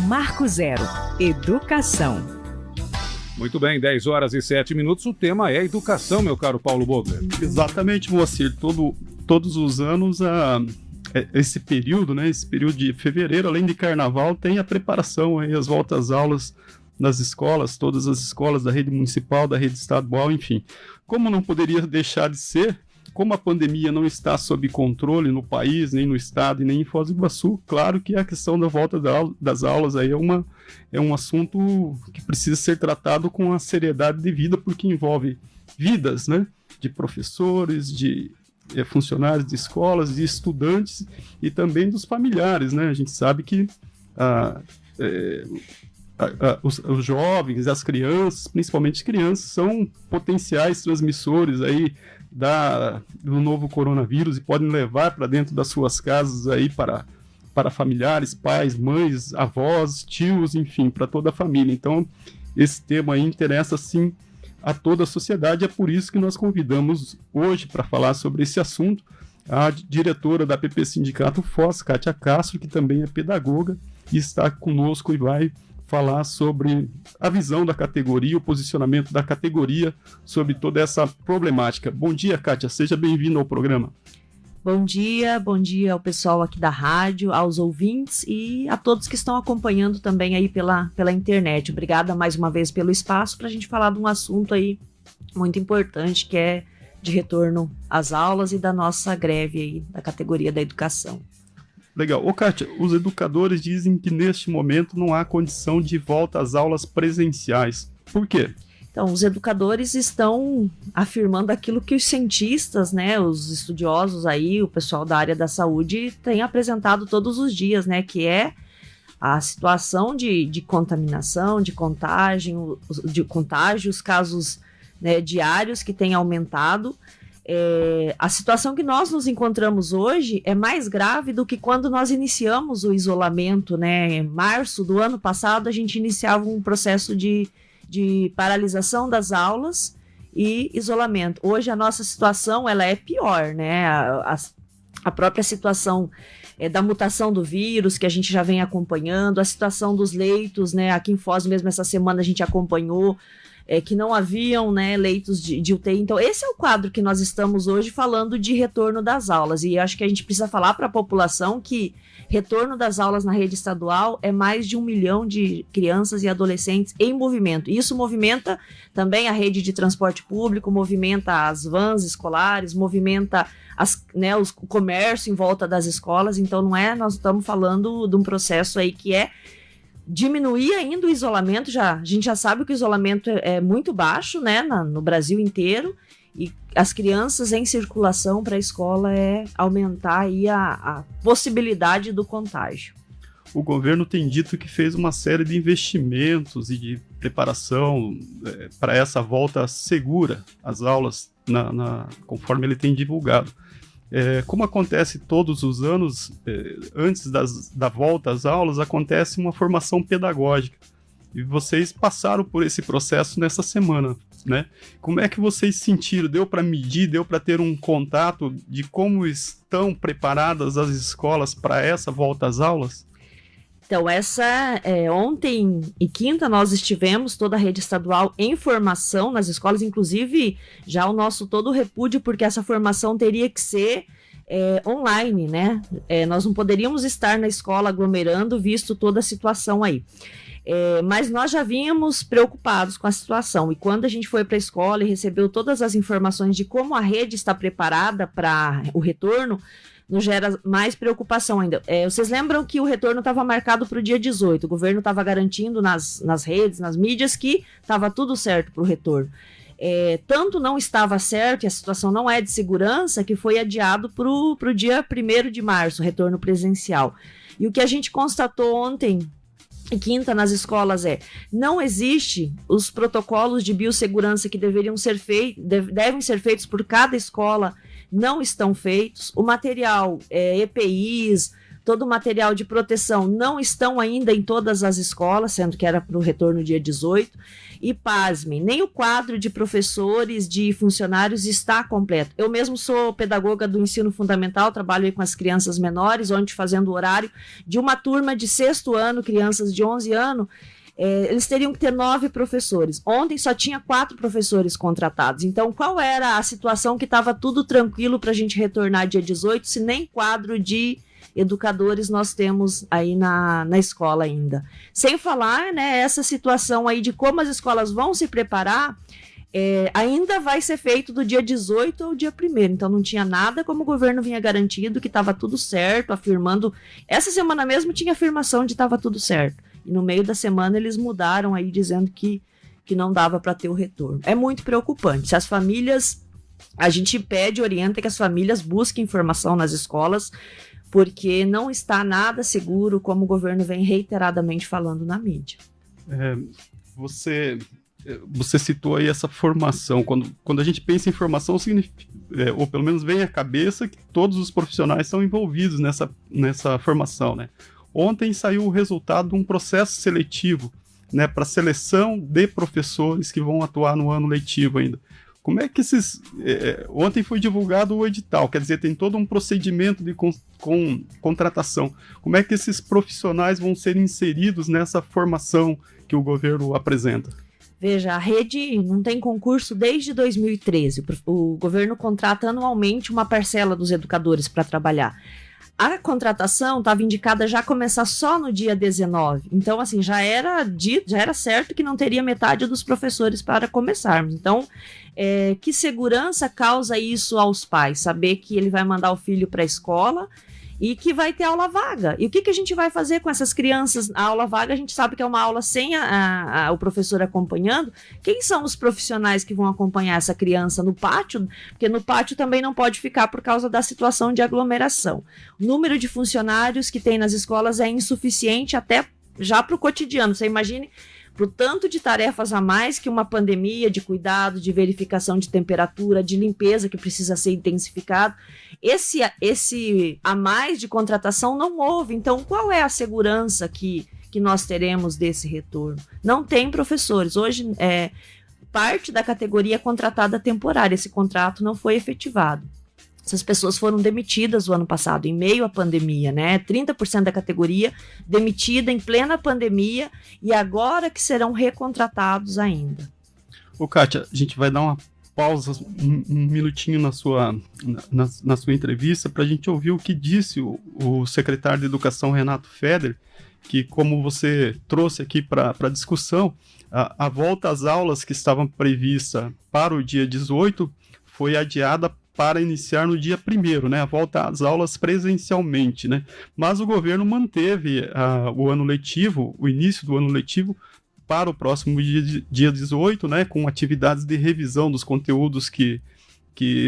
Marco Zero, Educação. Muito bem, 10 horas e 7 minutos, o tema é educação, meu caro Paulo Bogler. Exatamente, Moacir. Todos os anos, esse período, né, esse período de fevereiro, além de carnaval, tem a preparação, aí, as voltas às aulas nas escolas, todas as escolas da rede municipal, da rede estadual, enfim. Como não poderia deixar de ser, como a pandemia não está sob controle no país, nem no estado e nem em Foz do Iguaçu, claro que a questão da volta das aulas aí é um assunto que precisa ser tratado com a seriedade devida, porque envolve vidas, né, de professores, de funcionários de escolas, de estudantes e também dos familiares, né? A gente sabe que os jovens, as crianças, principalmente crianças, são potenciais transmissores aí do novo coronavírus e podem levar para dentro das suas casas aí para familiares, pais, mães, avós, tios, enfim, para toda a família. Então, esse tema aí interessa sim a toda a sociedade. É por isso que nós convidamos hoje para falar sobre esse assunto a diretora da PP Sindicato Foz, Kátia Castro, que também é pedagoga e está conosco e vai falar sobre a visão da categoria, o posicionamento da categoria sobre toda essa problemática. Bom dia, Kátia, seja bem-vinda ao programa. Bom dia ao pessoal aqui da rádio, aos ouvintes e a todos que estão acompanhando também aí pela internet. Obrigada mais uma vez pelo espaço para a gente falar de um assunto aí muito importante, que é de retorno às aulas e da nossa greve aí da categoria da educação. Legal. Ô, Kátia, os educadores dizem que neste momento não há condição de volta às aulas presenciais. Por quê? Então, os educadores estão afirmando aquilo que os cientistas, né, os estudiosos aí, o pessoal da área da saúde tem apresentado todos os dias, né, que é a situação de contaminação, de contágio, os casos, né, diários que têm aumentado. A situação que nós nos encontramos hoje é mais grave do que quando nós iniciamos o isolamento, né? Em março do ano passado, a gente iniciava um processo de paralisação das aulas e isolamento. Hoje a nossa situação ela é pior, né? A própria situação da mutação do vírus, que a gente já vem acompanhando, a situação dos leitos, né? Aqui em Foz mesmo essa semana a gente acompanhou que não haviam, né, leitos de UTI. Então, esse é o quadro que nós estamos hoje falando de retorno das aulas. E acho que a gente precisa falar para a população que retorno das aulas na rede estadual é mais de 1 milhão de crianças e adolescentes em movimento. Isso movimenta também a rede de transporte público, movimenta as vans escolares, movimenta o comércio em volta das escolas. Então, nós estamos falando de um processo aí que é diminuir ainda o isolamento. A gente já sabe que o isolamento é muito baixo, né, no Brasil inteiro, e as crianças em circulação para a escola é aumentar aí a possibilidade do contágio. O governo tem dito que fez uma série de investimentos e de preparação para essa volta segura às aulas, conforme ele tem divulgado. Como acontece todos os anos, antes da volta às aulas, acontece uma formação pedagógica. E vocês passaram por esse processo nessa semana, né? Como é que vocês sentiram? Deu para medir, deu para ter um contato de como estão preparadas as escolas para essa volta às aulas? Então, ontem e quinta nós estivemos, toda a rede estadual, em formação nas escolas, inclusive já o nosso todo repúdio, porque essa formação teria que ser online, né? Nós não poderíamos estar na escola aglomerando, visto toda a situação aí. Mas nós já vínhamos preocupados com a situação, e quando a gente foi para a escola e recebeu todas as informações de como a rede está preparada para o retorno, nos gera mais preocupação ainda. Vocês lembram que o retorno estava marcado para o dia 18, o governo estava garantindo nas redes, nas mídias, que estava tudo certo para o retorno. Tanto não estava certo, e a situação não é de segurança, que foi adiado para o dia 1º de março, retorno presencial. E o que a gente constatou ontem e quinta nas escolas não existe os protocolos de biossegurança que devem ser feitos por cada escola, não estão feitos. O material, EPIs, todo o material de proteção não estão ainda em todas as escolas, sendo que era para o retorno dia 18. E pasmem, nem o quadro de professores, de funcionários está completo. Eu mesmo sou pedagoga do ensino fundamental, trabalho aí com as crianças menores, onde fazendo o horário de uma turma de 6º ano, crianças de 11 anos, eles teriam que ter 9 professores. Ontem só tinha 4 professores contratados. Então, qual era a situação que estava tudo tranquilo para a gente retornar dia 18, se nem quadro de educadores nós temos aí na escola ainda? Sem falar, né, essa situação aí de como as escolas vão se preparar, ainda vai ser feito do dia 18 ao dia 1º. Então, não tinha nada como o governo vinha garantido que estava tudo certo, afirmando. Essa semana mesmo tinha afirmação de que estava tudo certo. E no meio da semana eles mudaram aí dizendo que não dava para ter o retorno. É muito preocupante. Se as famílias, a gente pede, orienta que as famílias busquem informação nas escolas, porque não está nada seguro, como o governo vem reiteradamente falando na mídia. Você citou aí essa formação. Quando a gente pensa em formação, significa, ou pelo menos vem à cabeça que todos os profissionais estão envolvidos nessa formação, né? Ontem saiu o resultado de um processo seletivo, né, para seleção de professores que vão atuar no ano letivo ainda. Como é que ontem foi divulgado o edital, quer dizer, tem todo um procedimento de contratação. Como é que esses profissionais vão ser inseridos nessa formação que o governo apresenta? Veja, a rede não tem concurso desde 2013. O governo contrata anualmente uma parcela dos educadores para trabalhar. A contratação estava indicada já começar só no dia 19. Então, assim, já era certo que não teria metade dos professores para começarmos. Então, que segurança causa isso aos pais? Saber que ele vai mandar o filho para a escola e que vai ter aula vaga. E o que a gente vai fazer com essas crianças? A aula vaga, a gente sabe que é uma aula sem o professor acompanhando. Quem são os profissionais que vão acompanhar essa criança no pátio? Porque no pátio também não pode ficar por causa da situação de aglomeração. O número de funcionários que tem nas escolas é insuficiente até já para o cotidiano. Você imagine para o tanto de tarefas a mais que uma pandemia, de cuidado, de verificação de temperatura, de limpeza que precisa ser intensificado. Esse a mais de contratação não houve. Então, qual é a segurança que nós teremos desse retorno? Não tem professores. Hoje, parte da categoria é contratada temporária. Esse contrato não foi efetivado. Essas pessoas foram demitidas o ano passado, em meio à pandemia, né? 30% da categoria demitida em plena pandemia e agora que serão recontratados ainda. Ô, Kátia, a gente vai dar uma pausa, um minutinho na sua entrevista para a gente ouvir o que disse o secretário de Educação, Renato Feder, que, como você trouxe aqui para a discussão, a volta às aulas que estavam prevista para o dia 18 foi adiada para iniciar no dia 1º, né, a volta às aulas presencialmente, né, mas o governo manteve o ano letivo, o início do ano letivo, para o próximo dia 18, né, com atividades de revisão dos conteúdos que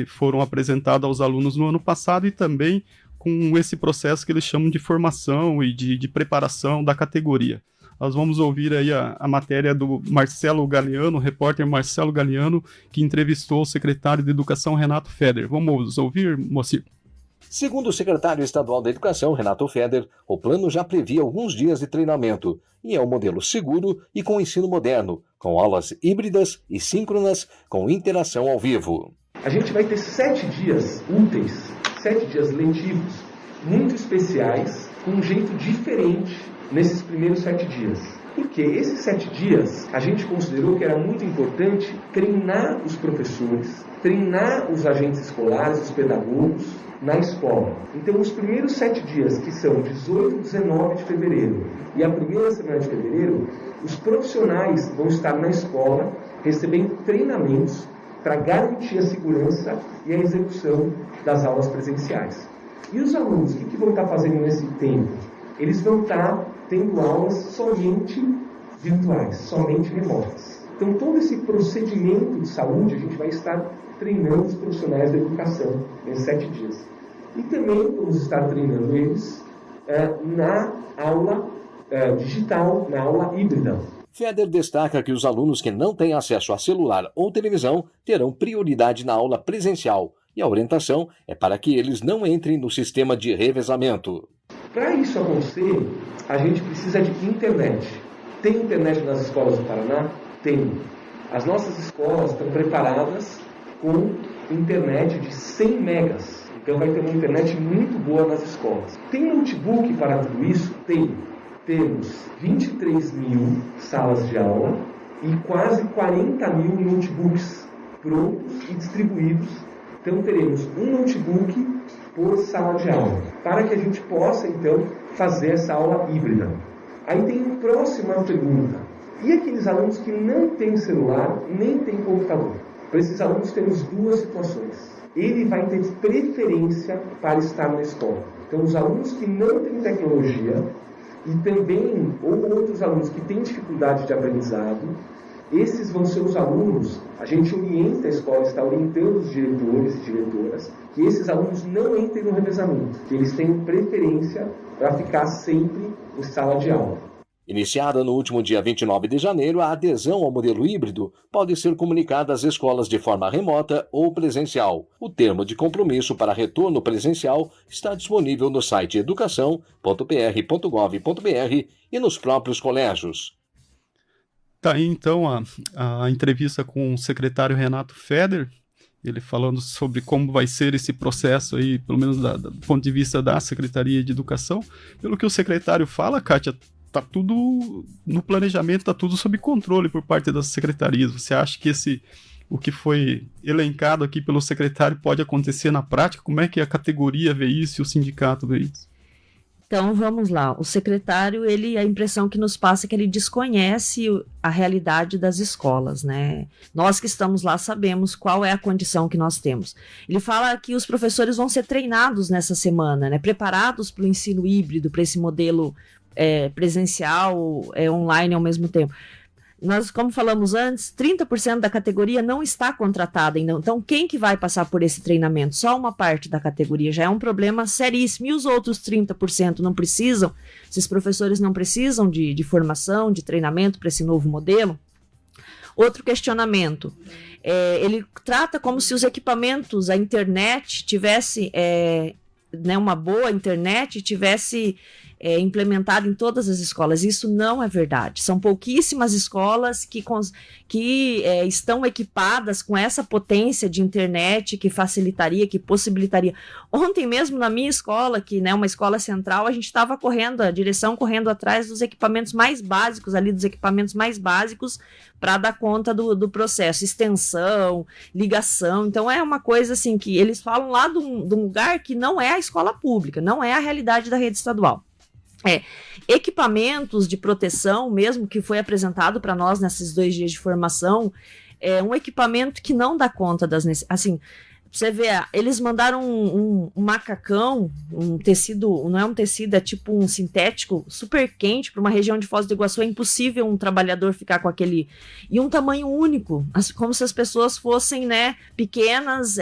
foram apresentados aos alunos no ano passado e também com esse processo que eles chamam de formação e de preparação da categoria. Nós vamos ouvir aí a matéria do Marcelo Galeano, o repórter Marcelo Galeano, que entrevistou o secretário de Educação, Renato Feder. Vamos ouvir, Moacir? Segundo o secretário estadual da Educação, Renato Feder, o plano já previa alguns dias de treinamento e é um modelo seguro e com ensino moderno, com aulas híbridas e síncronas com interação ao vivo. A gente vai ter 7 dias úteis, 7 dias letivos, muito especiais, com um jeito diferente nesses primeiros 7 dias. Porque esses 7 dias a gente considerou que era muito importante treinar os professores, treinar os agentes escolares, os pedagogos na escola. Então os primeiros 7 dias, que são 18 e 19 de fevereiro e a primeira semana de fevereiro, os profissionais vão estar na escola recebendo treinamentos para garantir a segurança e a execução das aulas presenciais. E os alunos, o que vão estar fazendo nesse tempo? Eles vão estar tendo aulas somente virtuais, somente remotas. Então, todo esse procedimento de saúde, a gente vai estar treinando os profissionais da educação nesses 7 dias. E também vamos estar treinando eles na aula digital, na aula híbrida. Feder destaca que os alunos que não têm acesso a celular ou televisão terão prioridade na aula presencial e a orientação é para que eles não entrem no sistema de revezamento. Para isso acontecer, a gente precisa de internet. Tem internet nas escolas do Paraná? Tem. As nossas escolas estão preparadas com internet de 100 megas. Então vai ter uma internet muito boa nas escolas. Tem notebook para tudo isso? Tem. Temos 23 mil salas de aula e quase 40 mil notebooks prontos e distribuídos. Então teremos um notebook por sala de aula, para que a gente possa então fazer essa aula híbrida. Aí tem uma próxima pergunta. E aqueles alunos que não têm celular, nem têm computador? Para esses alunos temos duas situações. Ele vai ter preferência para estar na escola. Então os alunos que não têm tecnologia e também, ou outros alunos que têm dificuldade de aprendizado, esses vão ser os alunos, a gente orienta a escola, está orientando os diretores e diretoras, que esses alunos não entrem no revezamento, que eles tenham preferência para ficar sempre em sala de aula. Iniciada no último dia 29 de janeiro, a adesão ao modelo híbrido pode ser comunicada às escolas de forma remota ou presencial. O termo de compromisso para retorno presencial está disponível no site educação.pr.gov.br e nos próprios colégios. Tá aí, então, a entrevista com o secretário Renato Feder, ele falando sobre como vai ser esse processo aí, pelo menos do ponto de vista da Secretaria de Educação. Pelo que o secretário fala, Kátia, tá tudo no planejamento, tá tudo sob controle por parte das secretarias. Você acha que o que foi elencado aqui pelo secretário pode acontecer na prática? Como é que a categoria vê isso e o sindicato vê isso? Então, vamos lá. O secretário, a impressão que nos passa é que ele desconhece a realidade das escolas, né? Nós que estamos lá sabemos qual é a condição que nós temos. Ele fala que os professores vão ser treinados nessa semana, né? Preparados para o ensino híbrido, para esse modelo presencial, online ao mesmo tempo. Nós, como falamos antes, 30% da categoria não está contratada ainda. Então, quem que vai passar por esse treinamento? Só uma parte da categoria já é um problema seríssimo. E os outros 30% não precisam? Esses professores não precisam de formação, de treinamento para esse novo modelo? Outro questionamento. Ele trata como se os equipamentos, a internet, tivesse uma boa internet, tivesse implementado em todas as escolas. Isso não é verdade. São pouquíssimas escolas que estão equipadas com essa potência de internet que facilitaria, que possibilitaria. Ontem mesmo na minha escola, que é uma escola central, a gente estava a direção correndo atrás dos equipamentos mais básicos, para dar conta do processo, extensão, ligação. Então é uma coisa assim que eles falam lá de um lugar que não é a escola pública, não é a realidade da rede estadual. Equipamentos de proteção mesmo, que foi apresentado para nós nesses 2 dias de formação, é um equipamento que não dá conta das necessidades. Assim, você vê, eles mandaram um macacão, um tecido, não é um tecido, é tipo um sintético, super quente, para uma região de Foz do Iguaçu. É impossível um trabalhador ficar com aquele. E um tamanho único, como se as pessoas fossem, pequenas,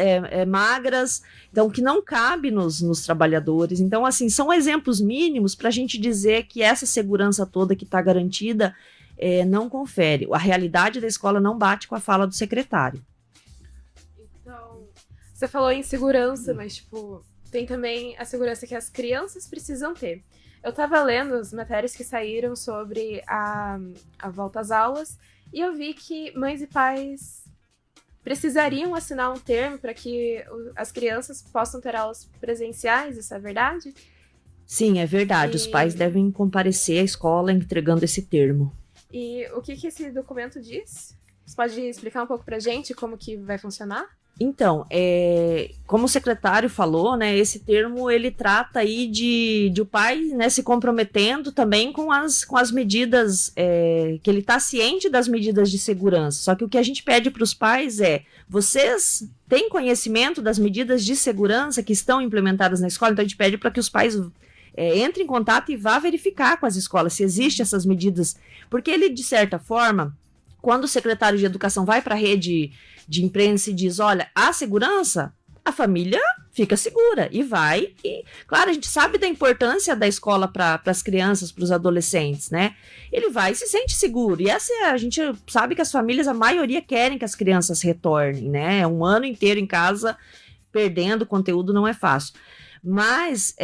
magras, então que não cabe nos trabalhadores. Então, assim, são exemplos mínimos para a gente dizer que essa segurança toda que está garantida não confere. A realidade da escola não bate com a fala do secretário. Você falou em segurança, mas, tem também a segurança que as crianças precisam ter. Eu tava lendo as matérias que saíram sobre a volta às aulas e eu vi que mães e pais precisariam assinar um termo para que as crianças possam ter aulas presenciais, isso é verdade? Sim, é verdade. Os pais devem comparecer à escola entregando esse termo. E o que esse documento diz? Você pode explicar um pouco pra gente como que vai funcionar? Então, como o secretário falou, esse termo ele trata aí de o pai se comprometendo também com as medidas, que ele está ciente das medidas de segurança. Só que o que a gente pede para os pais vocês têm conhecimento das medidas de segurança que estão implementadas na escola? Então a gente pede para que os pais entrem em contato e vá verificar com as escolas se existem essas medidas. Porque ele, de certa forma, quando o secretário de Educação vai para a rede de imprensa e diz, olha, a segurança, a família fica segura e vai. E, claro, a gente sabe da importância da escola para as crianças, para os adolescentes, né? Ele vai e se sente seguro. E a gente sabe que as famílias, a maioria, querem que as crianças retornem, né? Um ano inteiro em casa, perdendo conteúdo não é fácil. Mas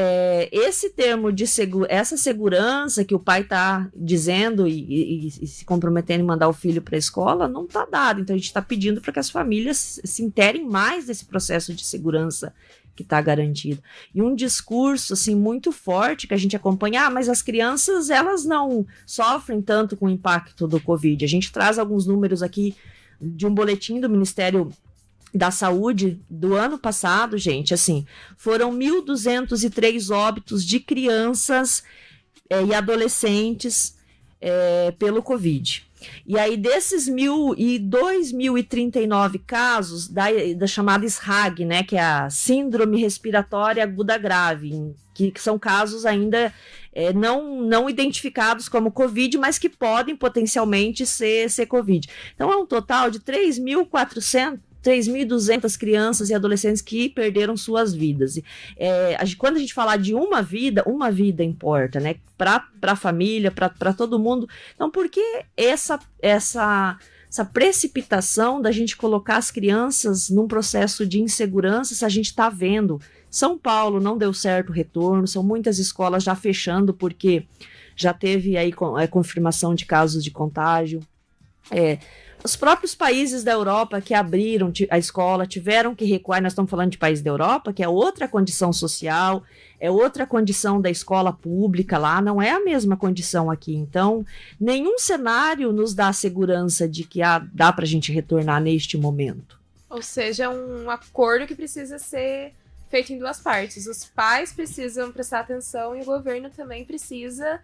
esse termo de essa segurança que o pai está dizendo e se comprometendo em mandar o filho para a escola, não está dado. Então a gente está pedindo para que as famílias se interem mais desse processo de segurança que está garantido. E um discurso assim muito forte que a gente acompanha, mas as crianças elas não sofrem tanto com o impacto do Covid. A gente traz alguns números aqui de um boletim do Ministério da Saúde do ano passado, gente, assim, foram 1.203 óbitos de crianças e adolescentes pelo Covid. E aí, desses 2.039 casos da chamada SRAG, né, que é a Síndrome Respiratória Aguda Grave, que são casos ainda não identificados como Covid, mas que podem potencialmente ser Covid. Então, é um total de 3.200 crianças e adolescentes que perderam suas vidas. Quando a gente falar de uma vida importa, né? Para a família, para todo mundo. Então, por que essa precipitação da gente colocar as crianças num processo de insegurança se a gente está vendo? São Paulo não deu certo o retorno, são muitas escolas já fechando porque já teve aí confirmação de casos de contágio. Os próprios países da Europa que abriram a escola tiveram que recuar. Nós estamos falando de países da Europa, que é outra condição social, é outra condição da escola pública lá, não é a mesma condição aqui. Então, nenhum cenário nos dá a segurança de que dá para a gente retornar neste momento. Ou seja, é um acordo que precisa ser feito em duas partes. Os pais precisam prestar atenção e o governo também precisa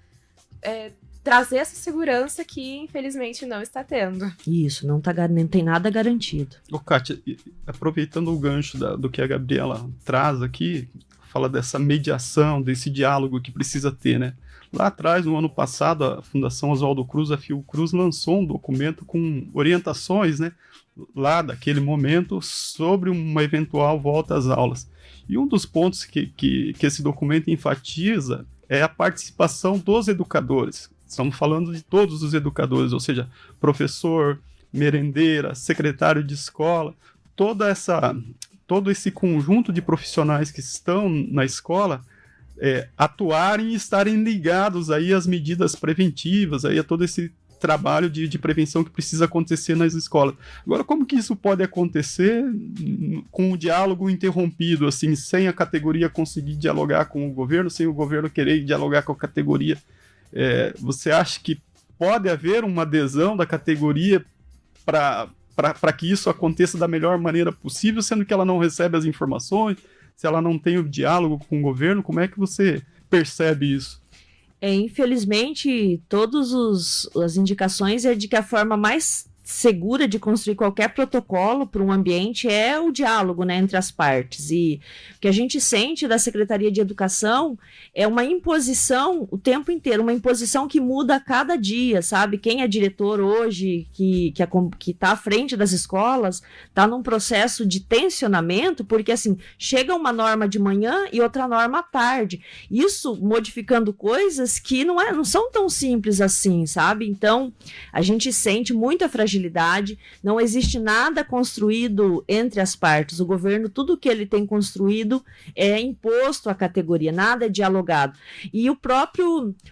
trazer essa segurança que, infelizmente, não está tendo. Isso, não tem nada garantido. Ô, Kátia, aproveitando o gancho do que a Gabriela traz aqui, fala dessa mediação, desse diálogo que precisa ter, né? Lá atrás, no ano passado, a Fundação Oswaldo Cruz, a Fiocruz, lançou um documento com orientações, né, lá daquele momento, sobre uma eventual volta às aulas. E um dos pontos que esse documento enfatiza é a participação dos educadores. Estamos falando de todos os educadores, ou seja, professor, merendeira, secretário de escola, todo esse conjunto de profissionais que estão na escola atuarem e estarem ligados aí às medidas preventivas, aí a todo esse trabalho de prevenção que precisa acontecer nas escolas. Agora, como que isso pode acontecer com o diálogo interrompido, assim, sem a categoria conseguir dialogar com o governo, sem o governo querer dialogar com a categoria? Você acha que pode haver uma adesão da categoria para que isso aconteça da melhor maneira possível, sendo que ela não recebe as informações, se ela não tem o diálogo com o governo? Como é que você percebe isso? Infelizmente, todas as indicações é de que a forma mais segura de construir qualquer protocolo para um ambiente é o diálogo, né, entre as partes. E o que a gente sente da Secretaria de Educação é uma imposição o tempo inteiro, uma imposição que muda a cada dia, sabe? Quem é diretor hoje, que está à frente das escolas, está num processo de tensionamento, porque assim, chega uma norma de manhã e outra norma à tarde. Isso modificando coisas que não são tão simples assim, sabe? Então, a gente sente muita fragilidade. Não existe nada construído entre as partes. O governo, tudo que ele tem construído é imposto à categoria, nada é dialogado. E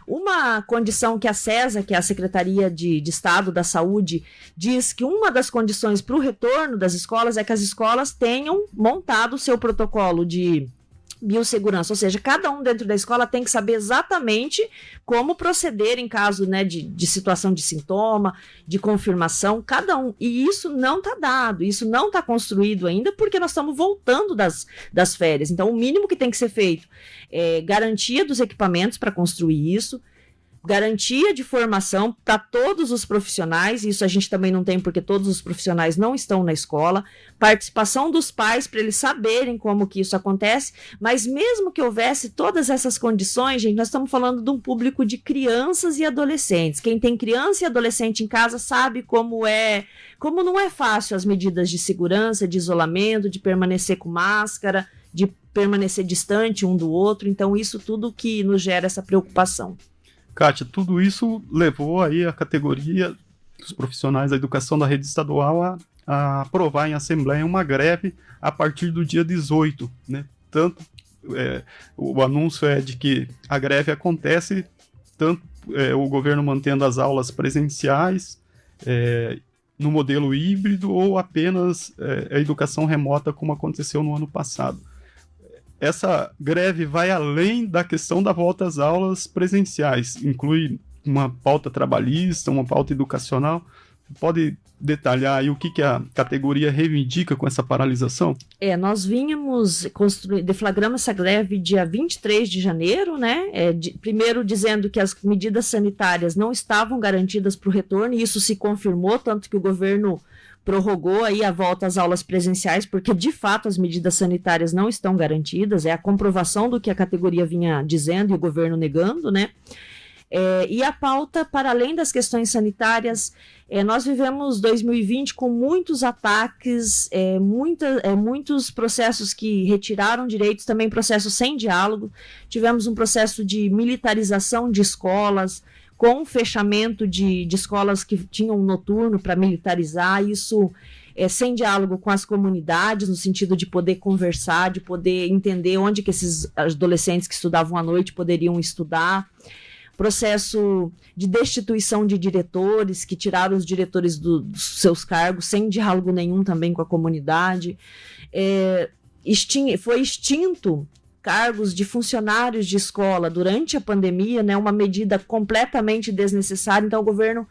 uma condição que a CESA, que é a Secretaria de Estado da Saúde, diz que uma das condições para o retorno das escolas é que as escolas tenham montado o seu protocolo de biossegurança, ou seja, cada um dentro da escola tem que saber exatamente como proceder em caso, né, de situação de sintoma, de confirmação, cada um. E isso não está dado, isso não está construído ainda, porque nós estamos voltando das férias. Então, o mínimo que tem que ser feito é garantia dos equipamentos para construir isso, garantia de formação para todos os profissionais, isso a gente também não tem porque todos os profissionais não estão na escola, participação dos pais para eles saberem como que isso acontece, mas mesmo que houvesse todas essas condições, gente, nós estamos falando de um público de crianças e adolescentes. Quem tem criança e adolescente em casa sabe como não é fácil as medidas de segurança, de isolamento, de permanecer com máscara, de permanecer distante um do outro, então isso tudo que nos gera essa preocupação. Kátia, tudo isso levou aí a categoria dos profissionais da educação da rede estadual a aprovar em assembleia uma greve a partir do dia 18, né? Tanto o anúncio é de que a greve acontece tanto o governo mantendo as aulas presenciais no modelo híbrido ou apenas a educação remota, como aconteceu no ano passado. Essa greve vai além da questão da volta às aulas presenciais, inclui uma pauta trabalhista, uma pauta educacional. Pode detalhar aí o que a categoria reivindica com essa paralisação? Nós vínhamos deflagramos essa greve dia 23 de janeiro, né? Primeiro dizendo que as medidas sanitárias não estavam garantidas para o retorno, e isso se confirmou, tanto que o governo prorrogou aí a volta às aulas presenciais, porque de fato as medidas sanitárias não estão garantidas, é a comprovação do que a categoria vinha dizendo e o governo negando, né? E a pauta, para além das questões sanitárias, nós vivemos 2020 com muitos ataques, muitos processos que retiraram direitos, também processos sem diálogo. Tivemos um processo de militarização de escolas, com fechamento de escolas que tinham noturno para militarizar, isso sem diálogo com as comunidades, no sentido de poder conversar, de poder entender onde que esses adolescentes que estudavam à noite poderiam estudar. Processo de destituição de diretores, que tiraram os diretores dos seus cargos, sem diálogo nenhum também com a comunidade. Foi extinto cargos de funcionários de escola durante a pandemia, né, uma medida completamente desnecessária. Então, o governo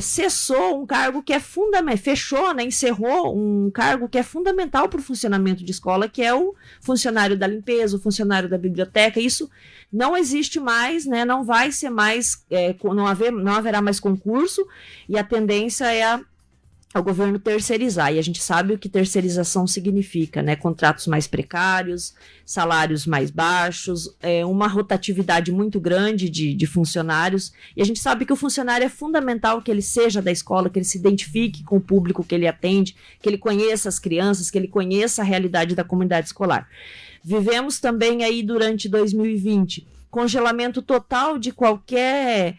cessou um cargo que é fundamental, fechou, né, encerrou um cargo que é fundamental para o funcionamento de escola, que é o funcionário da limpeza, o funcionário da biblioteca. Isso não existe mais, né, não vai ser mais, não haverá mais concurso, e a tendência é ao governo terceirizar, e a gente sabe o que terceirização significa, né? Contratos mais precários, salários mais baixos, uma rotatividade muito grande de funcionários, e a gente sabe que o funcionário é fundamental que ele seja da escola, que ele se identifique com o público que ele atende, que ele conheça as crianças, que ele conheça a realidade da comunidade escolar. Vivemos também aí durante 2020 congelamento total de qualquer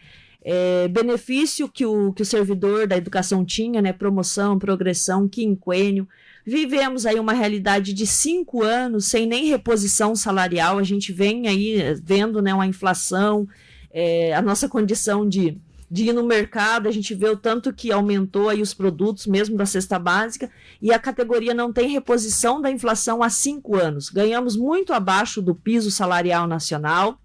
benefício que o servidor da educação tinha, né? Promoção, progressão, quinquênio. Vivemos aí uma realidade de 5 anos sem nem reposição salarial. A gente vem aí vendo, né, uma inflação, a nossa condição de ir no mercado, a gente vê o tanto que aumentou aí os produtos, mesmo da cesta básica, e a categoria não tem reposição da inflação há 5 anos. Ganhamos muito abaixo do piso salarial nacional.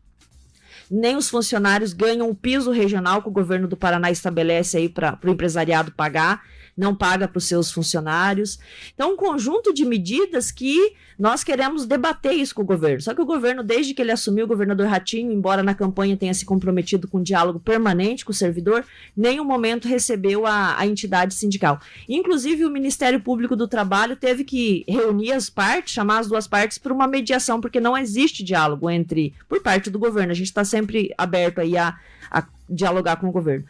Nem os funcionários ganham o piso regional que o governo do Paraná estabelece aí para o empresariado pagar, não paga para os seus funcionários. Então, um conjunto de medidas que nós queremos debater isso com o governo. Só que o governo, desde que ele assumiu, o governador Ratinho, embora na campanha tenha se comprometido com um diálogo permanente com o servidor, nenhum momento recebeu a entidade sindical. Inclusive, o Ministério Público do Trabalho teve que reunir as partes, chamar as duas partes para uma mediação, porque não existe diálogo por parte do governo. A gente está sempre aberto aí a dialogar com o governo.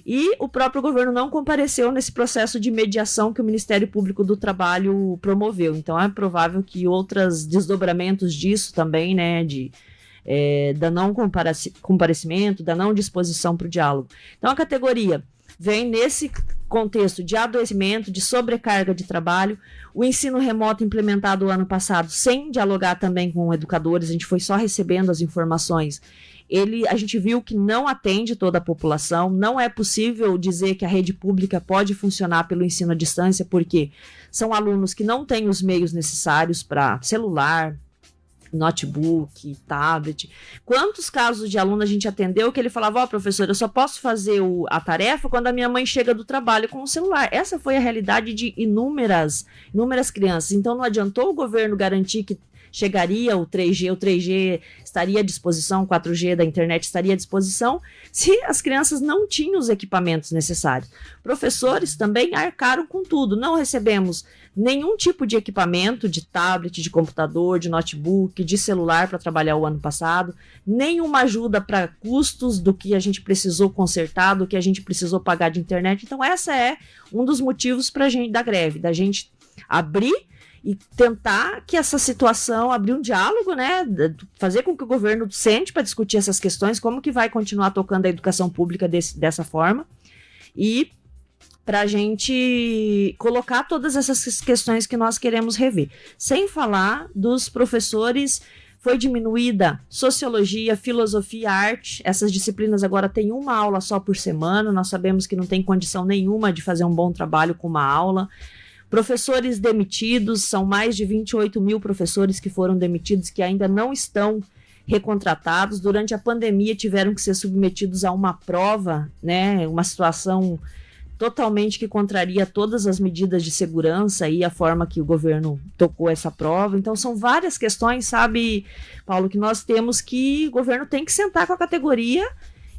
E o próprio governo não compareceu nesse processo de mediação que o Ministério Público do Trabalho promoveu. Então, é provável que outros desdobramentos disso também, né, da não comparecimento, da não disposição para o diálogo. Então, a categoria vem nesse contexto de adoecimento, de sobrecarga de trabalho, o ensino remoto implementado o ano passado sem dialogar também com educadores, a gente foi só recebendo as informações. A gente viu que não atende toda a população, não é possível dizer que a rede pública pode funcionar pelo ensino à distância, porque são alunos que não têm os meios necessários para celular, notebook, tablet. Quantos casos de aluno a gente atendeu que ele falava, professor, eu só posso fazer a tarefa quando a minha mãe chega do trabalho com o celular. Essa foi a realidade de inúmeras crianças. Então não adiantou o governo garantir que chegaria o 3G estaria à disposição, o 4G da internet estaria à disposição, se as crianças não tinham os equipamentos necessários. Professores também arcaram com tudo, não recebemos nenhum tipo de equipamento, de tablet, de computador, de notebook, de celular para trabalhar o ano passado, nenhuma ajuda para custos do que a gente precisou consertar, do que a gente precisou pagar de internet. Então, essa é um dos motivos da greve, da gente abrir e tentar que essa situação, abrir um diálogo, né, fazer com que o governo sente para discutir essas questões, como que vai continuar tocando a educação pública dessa forma, e para a gente colocar todas essas questões que nós queremos rever. Sem falar dos professores Foi diminuída sociologia, filosofia, arte. Essas disciplinas agora têm uma aula só por semana. Nós sabemos que não tem condição nenhuma de fazer um bom trabalho com uma aula. Professores demitidos, são mais de 28 mil professores que foram demitidos, que ainda não estão recontratados. Durante a pandemia tiveram que ser submetidos a uma prova, né? Uma situação totalmente que contraria todas as medidas de segurança e a forma que o governo tocou essa prova. Então são várias questões, sabe, Paulo, que nós temos que o governo tem que sentar com a categoria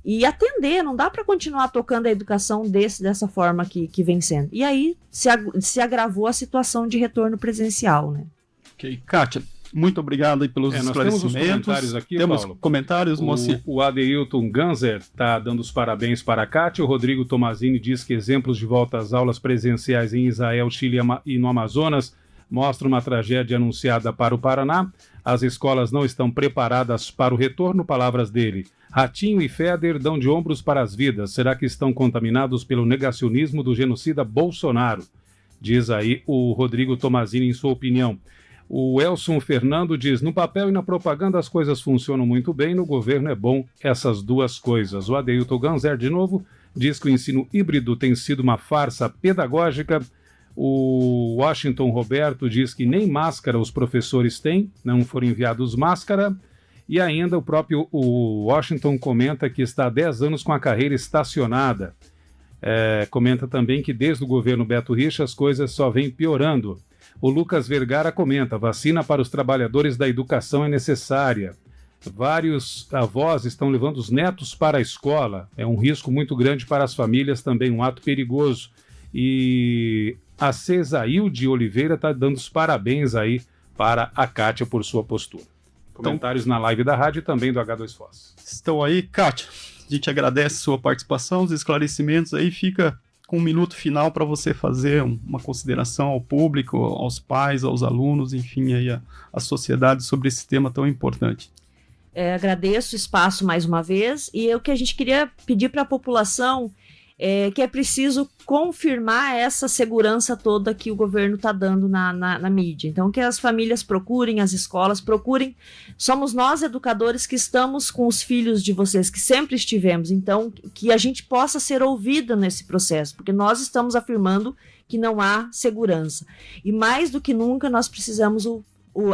e atender. Não dá para continuar tocando a educação dessa forma que vem sendo. E aí se agravou a situação de retorno presencial, né? Ok, Kátia, muito obrigado aí pelos esclarecimentos. Nós temos os comentários aqui, temos Paulo. Comentários, Moacir. O Adeilton Ganzer está dando os parabéns para a Kátia. O Rodrigo Tomazini diz que exemplos de volta às aulas presenciais em Israel, Chile e no Amazonas mostram uma tragédia anunciada para o Paraná. As escolas não estão preparadas para o retorno, palavras dele. Ratinho e Feder dão de ombros para as vidas. Será que estão contaminados pelo negacionismo do genocida Bolsonaro? Diz aí o Rodrigo Tomazini em sua opinião. O Elson Fernando diz, no papel e na propaganda as coisas funcionam muito bem, no governo é bom essas duas coisas. O Adeilton Ganzer, de novo, diz que o ensino híbrido tem sido uma farsa pedagógica. O Washington Roberto diz que nem máscara os professores têm, não foram enviados máscara. E ainda o próprio Washington comenta que está há 10 anos com a carreira estacionada. Comenta também que desde o governo Beto Richa as coisas só vêm piorando. O Lucas Vergara comenta, vacina para os trabalhadores da educação é necessária. Vários avós estão levando os netos para a escola. É um risco muito grande para as famílias, também um ato perigoso. E a Cesailde Oliveira está dando os parabéns aí para a Kátia por sua postura. Comentários na live da rádio e também do H2Foz. Estão aí, Kátia. A gente agradece a sua participação, os esclarecimentos aí. Fica com um minuto final para você fazer uma consideração ao público, aos pais, aos alunos, enfim, aí à sociedade sobre esse tema tão importante. Agradeço o espaço mais uma vez e o que a gente queria pedir para a população que é preciso confirmar essa segurança toda que o governo está dando na mídia. Então, que as famílias procurem, as escolas procurem. Somos nós, educadores, que estamos com os filhos de vocês, que sempre estivemos. Então, que a gente possa ser ouvida nesse processo, porque nós estamos afirmando que não há segurança. E mais do que nunca, nós precisamos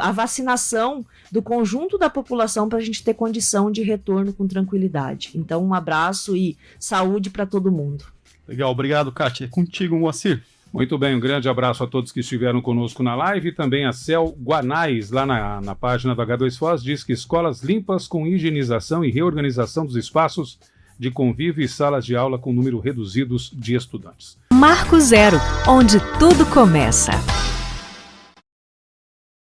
a vacinação do conjunto da população para a gente ter condição de retorno com tranquilidade. Então, um abraço e saúde para todo mundo. Legal, obrigado, Kátia. É contigo, Moacir. Muito bem, um grande abraço a todos que estiveram conosco na live e também a Cel Guanais, lá na página do H2Foz, diz que escolas limpas com higienização e reorganização dos espaços de convívio e salas de aula com número reduzidos de estudantes. Marco Zero, onde tudo começa.